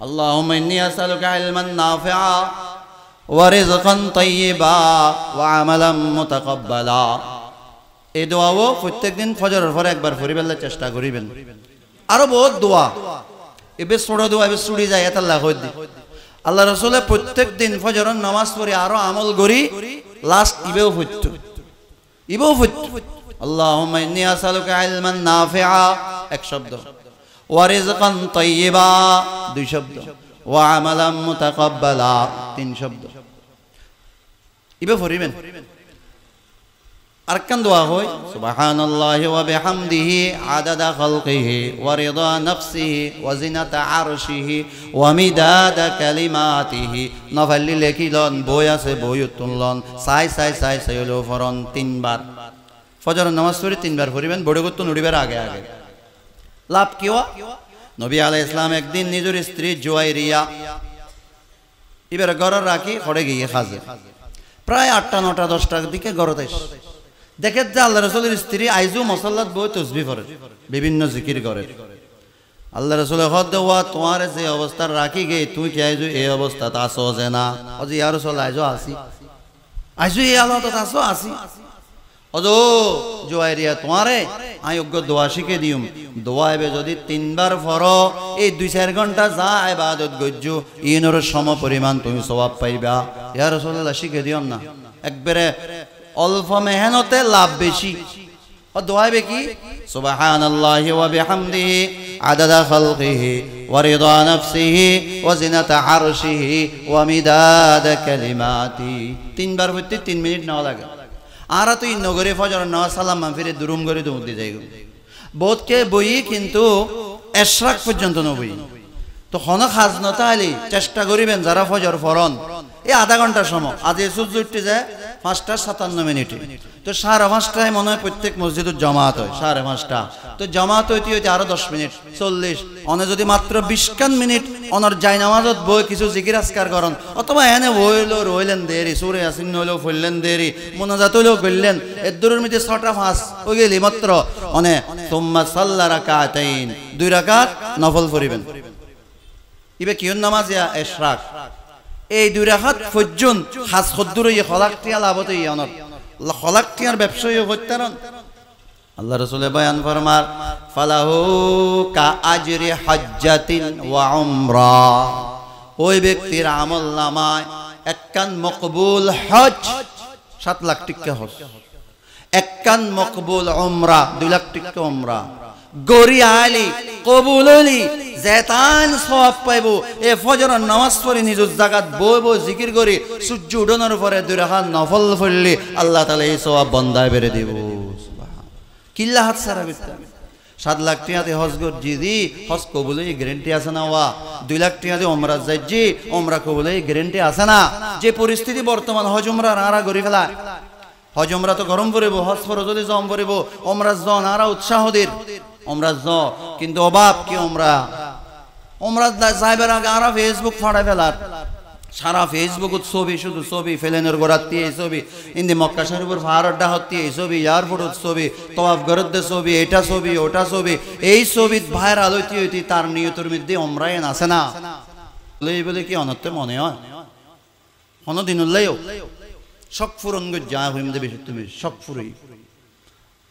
আল্লাহুম্মা ইন্নী আসআলুকা ইলমান নাফিআ ওয়া রিজকান তাইয়্যিবা ওয়া আমালান মুতাকাব্বালা। এই দোয়াও প্রত্যেকদিন ফজরের পরে একবার পড়িবার চেষ্টা করিবেন। আরো বহুত দোয়া এবে ছোট দোয়া এবে ছুটি যায় এটা আল্লাহ কই দি। আল্লাহ রাসূলে প্রত্যেকদিন ফজরের নামাজ পড়ে আরো আমল করি লাস্ট ইবেও হইতো আল্লাহুম্মা ইন্নী আসআলুকা ইলমান নাফিআ এক শব্দ, ওয়া রিজকান তাইয়্যিবা দুই শব্দ, ওয়া আমালান মুতাকাব্বালা তিন শব্দ। ইবে পড়িবেন। আরকান দোয়া হয় সুবহানাল্লাহি ওয়া বিহামদিহি আদাদা খালকিহি ওয়া রিদা নাফসিহি ওয়া জিনাতা আরশিহি ওয়া মিদাদা কালিমাতিহি। নফালি লেখিলন বই আছে বই তুললন সাই হলো ফরন তিনবার ফজর নামাজ পড়ে তিনবার পড়িবেন। বড় করতে নুড়িবার আগে আগে লাভ কি হয়? নবী আলাইহিস সালাম একদিন নিজের স্ত্রী জুয়াইরিয়া এবার ঘর রাখি ঘরে গিয়ে খাজে প্রায় 8টা 9টা 10টার দিকে ঘরতে দেখে যে আল্লাহ রাসূলের স্ত্রী আইজু মুসাল্লাত বই তাসবিহ করে বিভিন্ন জিকির করে। আল্লাহ রাসূলে হদওয়া তোমার যে অবস্থা রাখি গে তুই কি আইজু এই অবস্থাতে আসো যে না? অজি ইয়া রাসূল আইজু এই আলাদা আসো আসি। অজো জুয়াইরিয়া তোমারে আই অজ্ঞ দোয়া শিখে দিউম। দোয়া এবে যদি তিনবার পড়ো এই 2-4 ঘন্টা যা ইবাদত গজ্জু ইনর সম পরিমাণ তুমি সওয়াব পাইবা। ইয়া রাসূলুল্লাহ শিখে দিওম না, একবারে অল্প মেহনতে লাভ বেশি। ও দোয়া হবে কি? সুবহানাল্লাহি ওয়া বিহামদিহি আদাদা খালকিহি ওয়া রিদা নাফসিহি ওয়া জিনাতা আরশিহি ওয়া মিদাদা কালিমাতি। তিনবার হইতে 3 মিনিট না লাগে। আর তুই নগরে ফজর নামাজ সালাম ফিরে দুরুম করে দৌড়তে যাই বোধকে বই কিন্তু এশরাক পর্যন্ত নবই। তো হন খাজনতা আলি চেষ্টা করিবেন যারা ফজর ফরন এই আধা ঘন্টার সময়। আজ সূর্য উঠতে যায় 5:57 তো 5:30টায় মনে হয় প্রত্যেক মসজিদের জমাত হয় 5:30টা। তো জমাত হইতে হইতে আরো 10 মিনিট 40 অনে যদি মাত্র 20 মিনিট অনর যাই নামাজত বই কিছু জিকির আজকার করেন অথবা এনে বইলো রইলেন দেরি সূরা ইয়াসিন হইলো ফললেন দেরি মুনাজাত হইলো করলেন এর দূরের মধ্যে 6টা 5 হয়ে গেলি মাত্র অনে সুম্মা সাল্লা রাকাতাইন 2 রাকাত নফল পড়িবেন। ইবে কিয়ন নামাজ ইয়া ইশরাক এই 2 রাকাত ফজ্জুন খাস খদ্দুর ই খলাকটিয়া লাভতে ইয়নর খলাকটিয়ার ব্যবসায়ী হইতারন। আল্লাহ রাসূলে বয়ান ফরমার ফালাহু কা আজরি হজ্জাতিন ওয়া উমরা। ওই ব্যক্তির আমলনামায় এককান মকবুল হজ 7 লাখ টাকা হজ, এককান মকবুল উমরা 2 লাখ টাকা উমরা গরি আলি কবুল হলি জেতান সওয়াব পাইব। এ ফজরের নামাজ পড়ি নিজের জায়গাত বই বই জিকির করি সূর্য উডানোর পরে 2 রাকাত নফল পড়লি আল্লাহ তাআলা এই সওয়াব বান্দায় বেরে দিব। কিল্লা হাত সারা বিতা 7 লাখ টাকাতে হজ গর জিদি হজ কবুল এই গ্যারান্টি আছে না? ওয়া 2 লাখ টাকাতে উমরা যাইজি উমরা কবুল এই গ্যারান্টি আছে না? যে পরিস্থিতি বর্তমান হজ উমরা আরা গরি ফেলা হজ উমরা তো গরম পড়িব হজ ফরজ জম পড়িব উমরা জন আরা উৎসাহ দের উমরা জ কিন্তু অভাব কি উমরা যাইবার আগে আরা ফেসবুক ফাড়াই ফেলার সারা ফেসবুকত ছবি শুধু ছবি ফেলেনের গোড়াতে এই ছবি ইন্দি মক্কা শরীফের ফাহারটা হতে এই ছবি এয়ারপোর্টত ছবি তওয়াফ গরদে ছবি এটা ছবি ওটা ছবি এই ছবি ভাইরাল হইতে হইতে তার নিয়তের মধ্যে উমরায় আছে না বলে কি অনর্থে মনে হয় কোনো দিন উল্লেও শখ ফুরন যা হইম দেবে তুমি শখ ফুরই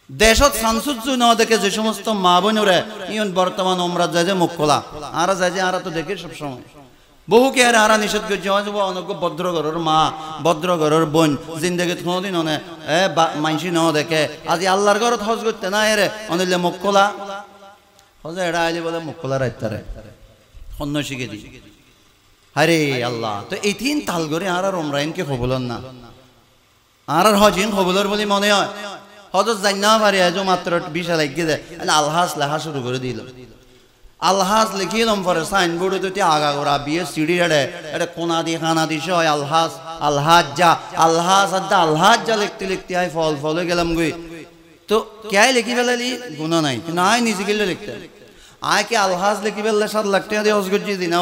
দেশত শামসুজ্জু ন দেখে যে সমস্ত মা বোনেরা ইয়ন বর্তমান উমরা যায় যে মুখ খোলা আরা যায় যে আরা তো দেখে সব সময় বহুকে আর আরা নিষেধ করছে অনেক ভদ্রঘরের মা ভদ্রঘরের বোন জিন্দগিত কোনোদিন অনে মাইসি ন দেখে আজি আল্লাহর ঘরত হজ করতে না এরে অনিলে মুখ খোলা হজে এরা আইলে বলে মুখ খোলা রাইতারে অন্য শিখে দি আরে আল্লাহ তো এই 3 তাল করে আর উমরাইনকে কবুলন না আর হজিন কবুলর বলে মনে হয় হজত যাই না পারে আজ মাত্র 20 লাগিয়ে যায় আলহাজ লেখা শুরু করে দিল আলহাজ লিখিলাম পরে সাইনবোর্ডে তো আগা করা বিয়ে সিঁড়ি এটা কোনা দিয়ে খানা দিছে হয় আলহাজ আলহাজ যা লিখতে লিখতে হয় ফল হয়ে গেলাম গই তো কে লিখি ফেলালি গুণা নাই কিন্তু আয় নিজে গেলে লিখতে আয় কে আলহাজ লিখি ফেললে 7 লাখ টাকা দিয়ে হজ গজি দিন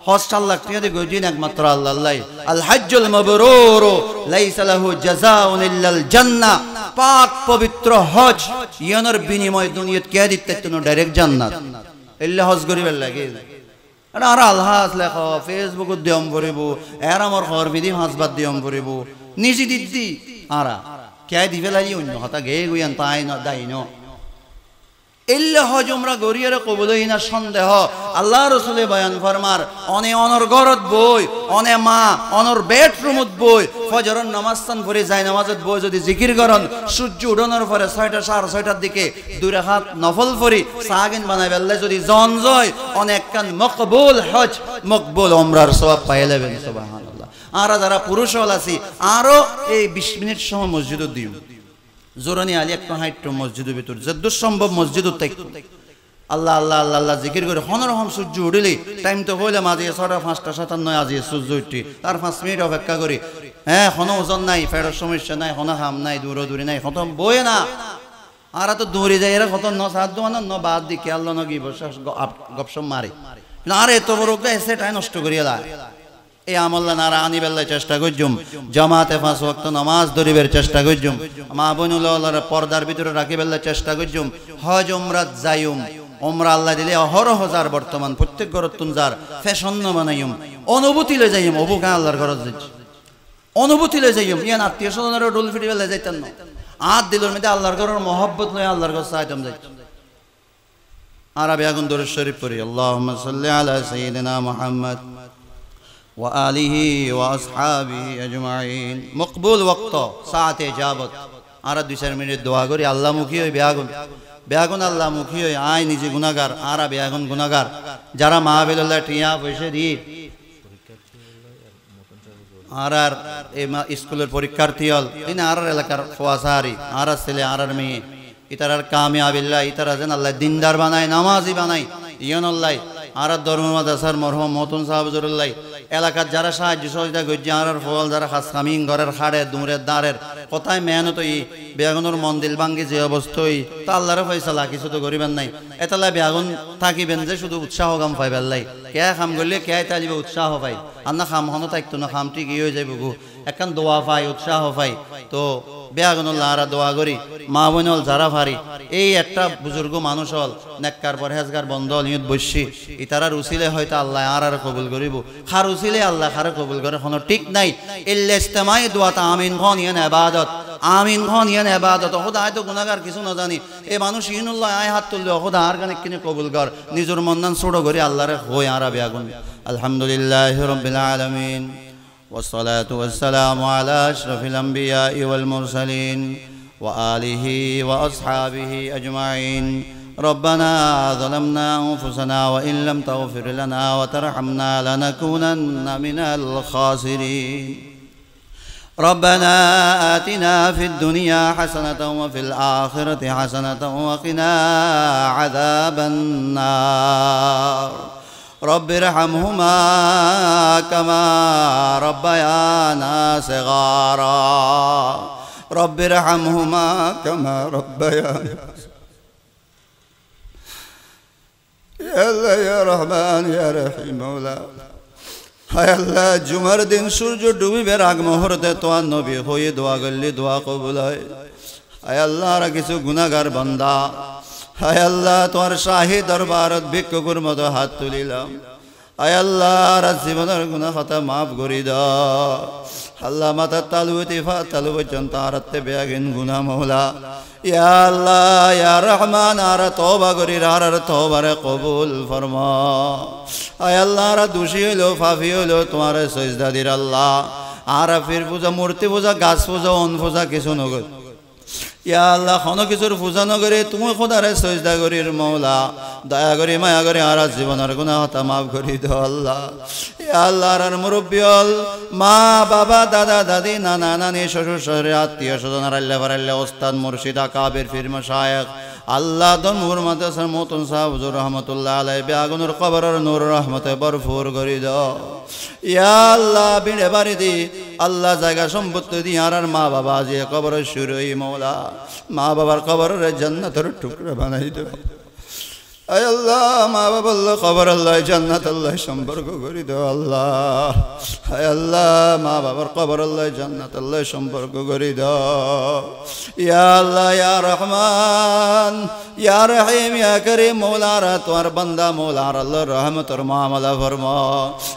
হজ 7 লাখ টাকা দিয়ে গজি একমাত্র আল্লাহ আল হজ্জুল মাবরুর লাইসা লাহু জাযাউন ইল্লাল জান্নাহ পাক পবিত্র হজ ইয়ানোর বিনিময় দুনিয়াত কে দিতে তো ডাইরেক্ট জান্নাত এল্লা হজ করিবার লাগে এটা আর আলহাজ লেখ ফেসবুকত দিয়ম পড়িব এর আমার খবর বিধি হাঁসবাদ দিয়ম পড়িব নিজে দিদি আরা কে দিবে লাগি অন্য কথা গে গুয়ান তাই ন দাই ন এল্লে হজ উমরা গরিয়ারে কবুলই না সন্দেহ আল্লাহ রসুলে বয়ান ফরমার অনে অনর গরত বই অনে মা অনর বেডরুমত বই ফজরের নামাজস্থান পড়ে যায় নামাজত বই যদি জিকির করন সূর্য উডানোর পরে 6টা 6:30টার দিকে 2 রাকাত নফল পড়ি সাহাগিন বানাই বেললে যদি জন জয় অনেক কান মকবুল হজ মকবুল উমরার সওয়াব পাইলেবেন সুবহানাল্লাহ। আর যারা পুরুষ হল আছি আরো এই 20 মিনিট সময় মসজিদত দিও জোরানি আলী একটা হাইট মসজিদের ভিতর যদ্দূর সম্ভব মসজিদ আল্লাহ আল্লাহ আল্লাহ আল্লাহ জিকির করে হনরহম সূর্য উঠেলি টাইম তো হইলে মাঝে 6টা 5টা 57 আজি সূর্য উঠি তার 5 মিনিট অপেক্ষা করি হ্যাঁ কোনো ওজন নাই ফেরত সমস্যা নাই কোনো হাম নাই দূরি নাই খতম বই না আর তো দৌড়ে যায় এরা কত ন সাত দোয়ান ন বাদ দি খেয়াল ন গিয়ে বসে গপসপ মারে কিন্তু আর এত বড় এসে টাই নষ্ট করিয়া লা এই আমল্লা নারা আনি বেল্লাই চেষ্টা করছুম জামাতে 5 ওয়াক্ত নামাজ ধরিবের চেষ্টা করছুম মা বোনুল্লাহর পর্দার ভিতরে রাখি বেল্লাই চেষ্টা করছুম হজ উমরাত যাইম উমরা আল্লাহ দিলে অহরহ হাজার বর্তমান প্রত্যেক ঘরত তুনজার ফ্যাশন বানাইম অনুভূতি লই যাইম অবুকা আল্লাহর ঘরত যাইছি অনুভূতি লই যাইম ইয়ান আত্মীয় স্বজনের ডোল ফিটি বেল্লাই যাইতেন না আত দিলের মধ্যে আল্লাহর ঘরের মহব্বত লই আল্লাহর ঘর চাইতাম যাইছি আরবি আগুন দরুদ শরীফ পড়ি আল্লাহুম্মা সাল্লি আলা সাইয়্যিদিনা মুহাম্মদ وآله وأصحابه أجمعين مقبول وقت ساعة إجابت আরা 2-4 মিনিট দোয়া করি আল্লাহ মুখী হই বেয়াগুন আল্লাহ মুখী হই আয় নিজে গুনাহগার আরা বেয়াগুন গুনাহগার যারা মাহফিলুল্লাহ টিয়া পয়সা দি আর এই স্কুলের পরীক্ষার্থী হল তিনি আর এলাকার ফোয়াসারি আর ছেলে আর মেয়ে ইতারার কামিয়াবিল্লাহ ইতারা যেন আল্লাহ দিনদার বানায় নামাজি বানায় ইয়ানুল্লাহ আর ধর্ম মাদ্রাসার মরহুম মতন সাহাবজুরুল্লাহ এলাকার যারা সাহায্য সহযোগিতা করছে আর ফল যারা খাস কামিং ঘরের খাড়ে দূরের দাঁড়ের কোথায় মেহনত বেগুনের মন্দির ভাঙ্গি যে অবস্থায় তা আল্লাহর ফয়সালা কিছু তো করিবেন নাই এতলা বেগুন থাকিবেন যে শুধু উৎসাহ কাম পাই বেল্লাই কে খাম করলে কে তালিবে উৎসাহ পাই আর না খাম হনো থাকতো না খাম ঠিক হয়ে যাইব গো একখান দোয়া পাই উৎসাহ পাই তো বেগুনুল্লাহ আর দোয়া করি মা বোনল যারা ভারি এই একটা বুজুর্গ মানুষ হল নেককার পরহেজগার বন্ধ নিয়ত বসছি ইতারার উসিলে হয়তো আল্লাহ আর কবুল করিব খার উসিলে আল্লাহ খার কবুল করে কোনো ঠিক নাই ইল্লা ইস্তেমাই দোয়াতা আমিন খন ইয়ান ইবাদত আমিন খন ইয়ান ইবাদত খোদা হয়তো গুনাহগার কিছু না জানি এই মানুষ ইনুল্লাহ আয় হাত তুললে খোদা আর গানে কিনে কবুল কর নিজের মন্দান ছোট করে আল্লাহরে হই আর বেগুন আলহামদুলিল্লাহি রাব্বিল আলামিন والصلاة والسلام على أشرف الأنبياء والمرسلين وآله وأصحابه أجمعين ربنا ظلمنا أنفسنا وإن لم تغفر لنا وترحمنا لنكونن من الخاسرين ربنا آتنا في الدنيا حسنة وفي الآخرة حسنة وقنا عذاب النار رب ارحمهما كما ربيانا صغارا رب ارحمهما كما ربيانا يا الله يا رحمن يا رحيم مولا হায় আল্লাহ জুমার দিন সূর্য ডুবিবার আগ মুহূর্তে তোমার নবী হয়ে দোয়া করলে দোয়া কবুল হয় হায় আল্লাহ আর কিছু গুনাহগার বান্দা হায় আল্লাহ তোমার শাহী দরবারত ভিক্ষুকের মতো হাত তুলিলাম হায় আল্লাহ আর জীবনের গুনাহ খাতা মাফ করে দাও আল্লাহ মাথা তালু তিফা তালু পর্যন্ত আরতে বেয়াগিন গুনাহ মওলা ইয়া আল্লাহ ইয়া রহমান আর তওবা করি আর তওবারে কবুল ফরমা হায় আল্লাহ আর দোষী হইলো পাপী হইলো তোমার সিজদা দির আল্লাহ আর ফির পূজা মূর্তি পূজা গাছ পূজা অন পূজা কিছু নগর ইয়া আল্লাহ কোনো কিছুর পূজা নগরে তুমি খোদারে সিজদা করির মওলা দয়া করে মায়া করে আর জীবনের গুনাহ তা মাফ করে দাও আল্লাহ ইয়া আল্লাহ আর মুরব্বি হল মা বাবা দাদা দাদি নানা নানি শ্বশুর শাশুড়ি আত্মীয় স্বজন আর আল্লাহ বারাল্লাহ ওস্তাদ মুর্শিদ আকাবের পীর মাশায়েখ আল্লাহ দনমুর মাদ্রাসার মতন সাহেব হুজুর রহমাতুল্লাহ আলাইহি বেগুনের কবরের নূর রহমতে ভরপুর করে দাও ইয়া আল্লাহ বিড়ে বাড়ি দি আল্লাহ জায়গা সম্পত্তি দি আর মা বাবা যে কবরের শুরুই মওলা মা বাবার কবরের জান্নাতের টুকরা বানাই দাও আয় আল্লাহ মা বাবা আল্লাহ খবর আল্লাহ জান্নাত আল্লাহ সম্পর্ক করে দাও আল্লাহ আয় আল্লাহ মা বাবার খবর আল্লাহ জান্নাত আল্লাহ সম্পর্ক করে দাও ইয়া আল্লাহ ইয়া রহমান ইয়া রহিম ইয়া করিম মৌলারা তোমার বান্দা মৌলার আল্লাহ রহমতর মামলা ফরমা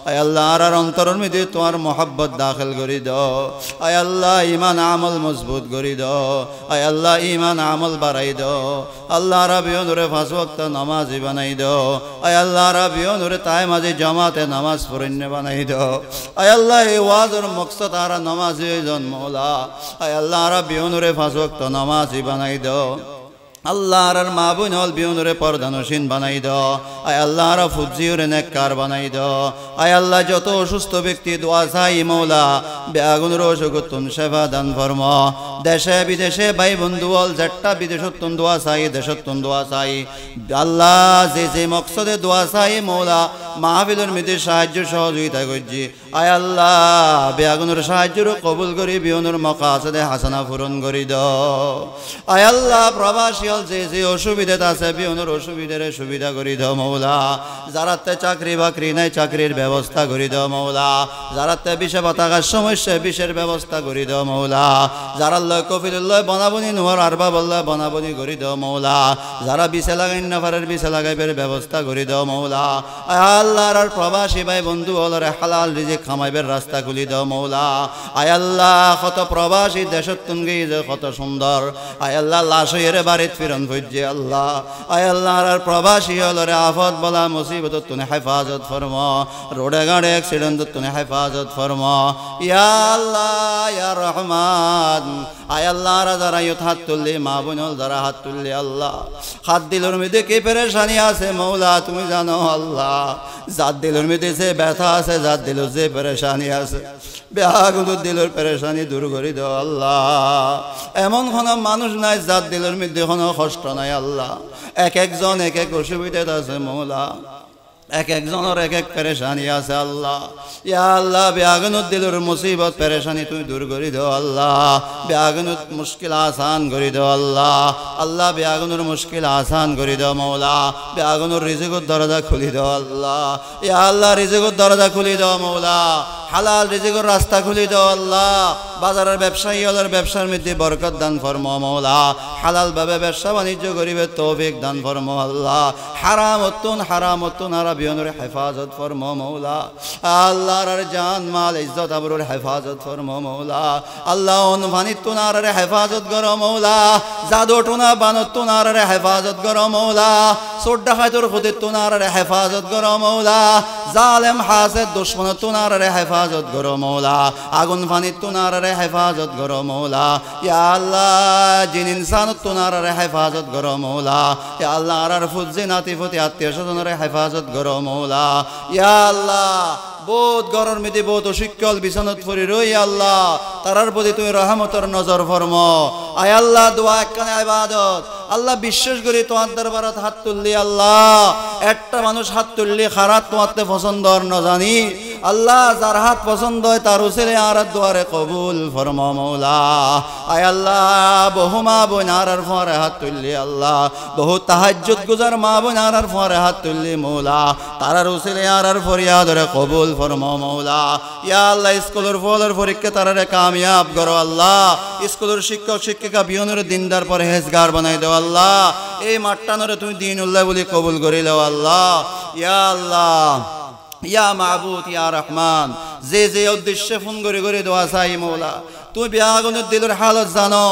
আয় আল্লাহ আর অন্তরের মধ্যে তোমার মোহাব্বত দাখিল করে দাও আয় আল্লাহ ঈমান আমল মজবুত করে দাও আয় আল্লাহ ঈমান আমল বাড়াই দাও আল্লাহ রাবিও নূরে 5 ওয়াক্ত নামাজি বানাই দাও আয় আল্লাহ রাবিও নূরে তাই মাঝে জামাতে নামাজ পড়িন্য বানাই দাও আয় আল্লাহ এই ওয়াজের মকসদ আর নামাজি জন মওলা আয় আল্লাহ রাবিও নূরে 5 ওয়াক্ত নামাজি বানাই দাও আল্লাহ আর মা বোন হল বিউনরে পর্দানসীন বানাই দাও আয় আল্লাহ আর ফুজিউরে নেককার বানাই দাও আয় আল্লাহ যত অসুস্থ ব্যক্তি দোয়া চাই মওলা বেআগুনের অসুখতুন সেবা দান ফরমা দেশে বিদেশে ভাই বন্ধু হল যেটা বিদেশতুন দোয়া চাই দেশতুন দোয়া চাই আল্লাহ যে মকসদে দোয়া চাই মওলা মাহফিলের মধ্যে সাহায্য সহযোগিতা করছি আয় আল্লাহ বেআগুনের সাহায্যের কবুল করি বিউনের মকাসদে হাসানা পূরণ করি দাও আয় আল্লাহ প্রবাসী যে অসুবিধা আছে বিউনের অসুবিধার সুবিধা করি দাও মওলা যারাতে চাকরি বাকরি নাই চাকরির ব্যবস্থা করি দাও মওলা যারাতে বিষে বাতাকার সমস্যা বিষের ব্যবস্থা করি দাও মওলা যারা কফিলুল্লাহ বনাবনি নোয়ার আরবা বল্লাহ বনাবনি করি দাও মওলা যারা বিষে লাগাই না পারের বিষে লাগাইবের ব্যবস্থা করি দাও মওলা আল্লাহর আর প্রবাসী ভাই বন্ধু হলরে হালাল রিজিক খামাইবের রাস্তা খুলি দাও মওলা আয় আল্লাহ কত প্রবাসী দেশত তুঙ্গি যে কত সুন্দর আয় আল্লাহ লাশ হইরে বাড়িত ফিরন ভুজে আল্লাহ আয় আল্লাহ আর প্রবাসী হলরে আফত বলা মুসিবত তুমি হেফাজত ফরমা রোডে গাড়ে অ্যাক্সিডেন্ট তুমি হেফাজত ফরমা ইয়া আল্লাহ ইয়া রহমান আয় আল্লাহ যারা ইয়ত হাত তুললি মা বোন যারা হাত তুললি আল্লাহ হাত দিলের মধ্যে কি পেরেশানি আছে মওলা তুমি জানো আল্লাহ যার দিলের মধ্যে যে ব্যথা আছে যার দিলের যে পেরেশানি আছে বেআগুন দিলের পেরেশানি দূর করে দাও আল্লাহ এমন কোনো মানুষ নাই যার দিলের মধ্যে কোনো কষ্ট নাই আল্লাহ এক একজন এক এক অসুবিধাতে আছে মওলা এক একজনের এক এক পেরেশানি আছে আল্লাহ ইয়া আল্লাহ বেআগুনের দিলের মুসিবত পেরেশানি তুমি দূর করে দাও আল্লাহ বেআগুনের মুশকিল আসান করে দাও আল্লাহ আল্লাহ বেআগুনের মুশকিল আসান করে দাও মওলা বেআগুনের রিজিকের দরজা খুলে দাও আল্লাহ ইয়া আল্লাহ রিজিকের দরজা খুলে দাও মওলা হালাল রিজিকের রাস্তা খুলে দাও আল্লাহ বাজারের ব্যবসায়ী হলের ব্যবসার মধ্যে বরকত দান ফরমা মওলা হালাল ভাবে ব্যবসা বাণিজ্য করিবে তৌফিক দান ফরমা আল্লাহ হারামতুন আর বিয়নের হেফাজত ফরমা মওলা আল্লাহর আর জান মাল ইজ্জত আবরুর হেফাজত ফরমা মওলা আল্লাহ অনভানিতুন আর হেফাজত করো মওলা জাদুটুনা বানতুন আর হেফাজত করো মওলা সোড্ডা খায়তুর খুদিতুন আর হেফাজত করো মওলা জালেম হাসেদ দুশমনতুন আর হেফাজত করো মওলা আগুন ফানিতুন আর হেফাজত করো মওলা ইয়া আল্লাহ জিন ইনসানতুন আর হেফাজত করো মওলা ইয়া আল্লাহ আর ফুজি নাতিফতি আত্মীয় স্বজনের হেফাজত করো মওলা ইয়া আল্লাহ বহুত গরর মধ্যে বহুত অশিক্ষল বিছানত পড়ি রই আল্লাহ তারার প্রতি তুমি রহমতের নজর ফরমো আয় আল্লাহ দোয়া একখানে ইবাদত আল্লাহ বিশ্বাস করি তোমার দরবারত হাত তুললি আল্লাহ একটা মানুষ হাত তুললি খারাপ তোমারতে পছন্দ ন জানি আল্লাহ যার হাত পছন্দ হয় তার উসিলে আর দোয়ারে কবুল ফরমা মওলা আয় আল্লাহ বহু মা বোন আর ফরে হাত তুললি আল্লাহ বহু তাহাজ্জুদ গুজার মা বোন আর ফরে হাত তুললি মওলা তার উসিলে আর ফরিয়াদরে কবুল ফরমা মওলা ইয়া আল্লাহ স্কুলের ফলের পরীক্ষা তারারে কামিয়াব করো আল্লাহ স্কুলের শিক্ষক শিক্ষিকা বিয়নের দিনদার পরহেজগার বানাই দাও আল্লাহ এই মাঠটানরে তুমি দিনুল্লাহ বলি কবুল করে দাও আল্লাহ ইয়া আল্লাহ ইয়া মাবুদ ইয়া রহমান যে উদ্দেশ্যে ফোন করে দোয়া চাই মওলা তুমি বেআগুনের দিলের হালত জানো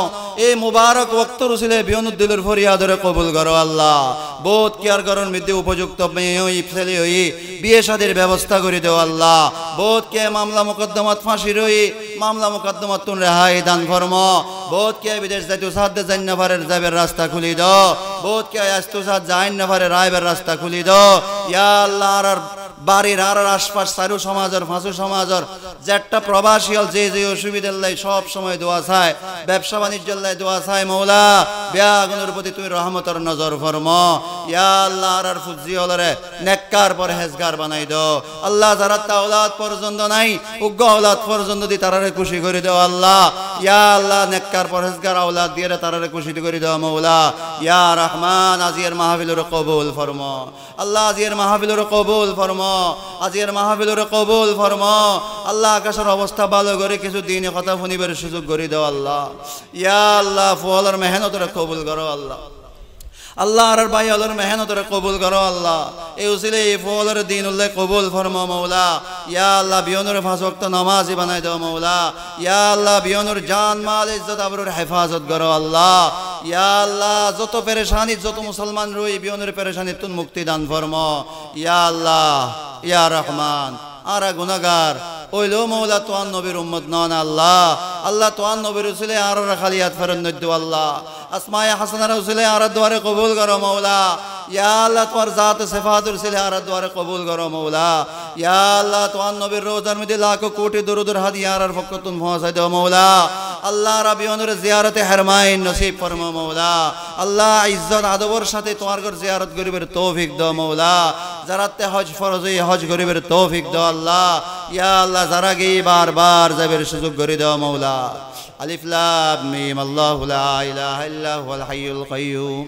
এই মুবারক ওয়াক্তর উসিলে বিয়নের দিলের ফরিয়াদরে কবুল করো আল্লাহ বহুত কেয়ার করার মধ্যে উপযুক্ত মেয়ে হই ছেলে হই বিয়ে শাদীর ব্যবস্থা করে দেও আল্লাহ বহুত কে মামলা মুকদ্দমাত ফাঁসি রই মামলা মুকদ্দমাত তুন রেহাই দান ফরমা বহুত কে বিদেশ যাইতো সাথে জান্নাতের যাবের রাস্তা খুলি দাও বহুত কে আসতো সাথ জান্নাতের রাইবের রাস্তা খুলি দাও ইয়া আল্লাহ আর বাড়ির আর আশপাশ চারু সমাজের ফাঁসু সমাজের যেটা প্রবাসী হল যে অসুবিধার লাই সব সময় দোয়া চায় ব্যবসা বাণিজ্যের লাই দোয়া চায় মওলা বেআগুনের প্রতি তুমি রহমতের নজর ফরমা ইয়া আল্লাহ আর ফুজি হলরে নেককার পরহেজগার বানাই দাও আল্লাহ যারা তা ঔলাদ পর্যন্ত নাই উগ্র ঔলাদ পর্যন্ত দি তারারে খুশি করে দাও আল্লাহ ইয়া আল্লাহ নেককার পরহেজগার আওলাদ দিয়ে তারারে খুশি করে দাও মৌলা ইয়া রহমান আজির মাহফিলের কবুল ফরমা আল্লাহ আজির মাহফিলের কবুল ফরমা আজির মাহফিলের কবুল ফরমা আল্লাহ আকাশের অবস্থা ভালো করে কিছু দিনে কথা শুনিবার সুযোগ করে দাও আল্লাহ ইয়া আল্লাহ ফুয়ালার মেহনতরে কবুল করো আল্লাহ আল্লাহ আর ভাই আল্লাহর মেহনতরে কবুল করো আল্লাহ এই উসিলে এই ফুয়ালার দিন উল্লেখ কবুল ফরমা মৌলা ইয়া আল্লাহ বিয়নুর 5 ওয়াক্ত নামাজি বানাই দাও মৌলা ইয়া আল্লাহ বিয়নুর জান মাল ইজ্জত আবরুর হেফাজত করো আল্লাহ ইয়া আল্লাহ যত পেরেশানি যত মুসলমান রই বিয়নুর পেরেশানি তুন মুক্তি দান ফরমা ইয়া আল্লাহ ইয়া রহমান আরা গুনাহগার ওইলো মৌলা তোয়ান নবীর উম্মত নন আল্লাহ আল্লাহ তোয়ান নবীর উসিলে আর খালিয়াত ফেরন নদ্দু আল্লাহ আসমায়ে হাসানার উসিলে আর দুয়ারে কবুল করো মৌলা ইয়া আল্লাহ তোমার জাত সিফাতের উসিলে আর দুয়ারে কবুল করো মৌলা ইয়া আল্লাহ তোয়ান নবীর রোজার মধ্যে লাখো কোটি দরুদের হাদিয়া আর ফকতুন পৌঁছাই দাও মৌলা আল্লাহ রাবিয়নের জিয়ারতে হেরমাইন নসিব ফরমা মৌলা আল্লাহ ইজ্জত আদবের সাথে তোমার ঘর জিয়ারত করিবার তৌফিক দাও মৌলা যারাতে হজ ফরজ হজ করিবার তৌফিক দাও আল্লাহ ইয়া আল্লাহ যারা গিয়ে বারবার যাবের সুযোগ করে দাও মৌলা আলিফ লাম মিম আল্লাহু লা ইলাহা ইল্লা হুয়াল হাইয়ুল কাইয়্যুম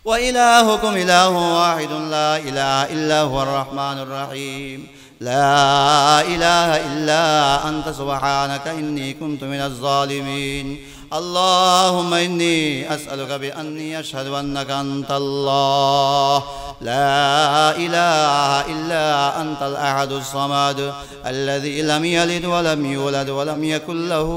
ওয়া ইলাহুকুম ইলাহুন ওয়াহিদুন লা ইলাহা ইল্লা হুয়ার রহমানুর রহিম لا إله إلا أنت سبحانك إني كنت من الظالمين اللهم إني أسألك بأني أشهد أنك أنت الله لا إله إلا أنت الأحد الصمد الذي لم يلد ولم يولد ولم يكن له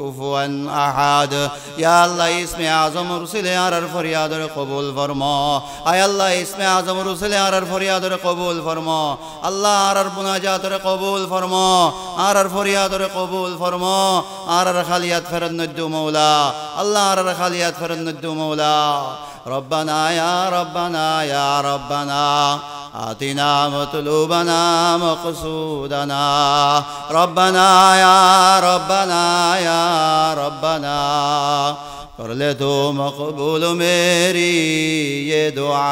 كفوا أحد يا الله اسم أعظم رسل على الفرياد قبول فرما أي الله اسم أعظم رسل على الفرياد قبول فرما الله على المناجات قبول فرما على الفرياد قبول فرما على الخليات فرن الدم مولا الله على الخليات فرن الدم مولا ربنا يا ربنا يا ربنا آتنا مطلوبنا مقصودنا ربنا يا ربنا يا ربنا कर ले तो मकबूल मेरी ये दुआ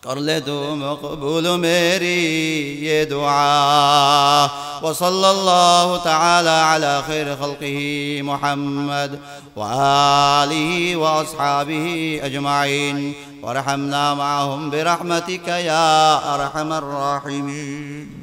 कर ले तो मकबूल मेरी ये दुआ वसल्लल्लाहु तआला अला खैर खल्क़िही मुहम्मद व आलिहि व अस्हाबिहि अजमाइन वरहमना माहुम बिरहमतिका या अरहमर राहिमीन।